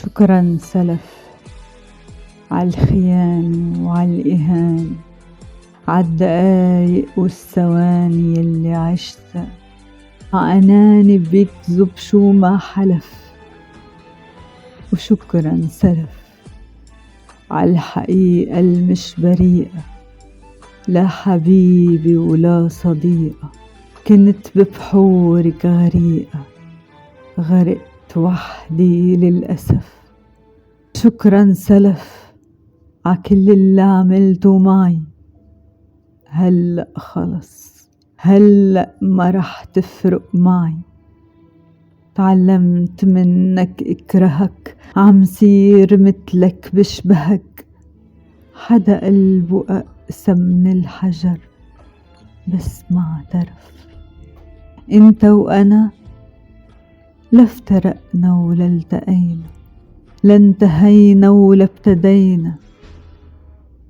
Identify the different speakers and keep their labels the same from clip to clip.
Speaker 1: شكرا سلف عالخيان وعالإهان، عالدقايق والثواني اللي عشتها عأناني بيكذب شو ما حلف. وشكرا سلف عالحقيقة المش بريئة، لا حبيبي ولا صديقة، كنت ببحورك غريقة، غرقت وحدي للأسف. شكرا سلف عكل اللي عملته معي، هلأ خلص، هلأ ما رح تفرق معي. تعلمت منك اكرهك، عم صير متلك بشبهك، حدا قلبه أقسى من الحجر بس ما اعترف. انت وأنا لا افترقنا ولا التقينا، لا انتهينا ولا ابتدينا،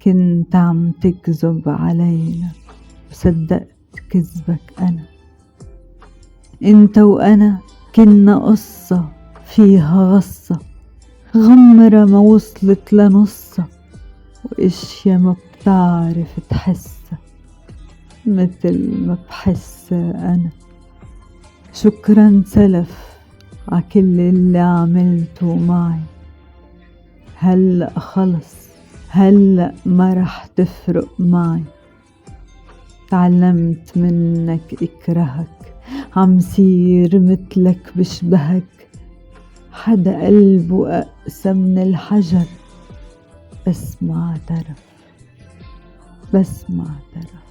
Speaker 1: كنت عم تكذب علينا وصدقت كذبك أنا. انت وأنا كنا قصة فيها غصة، غمرة ما وصلت لنصة، واشيا ما بتعرف تحسها مثل ما بحس أنا. شكرا سلف عكل اللي عملته معي، هلأ خلص، هلأ ما رح تفرق معي. تعلمت منك اكرهك، عم صير متلك بشبهك، حدا قلبه أقسى من الحجر بس ما اعترف، بس ما اعترف.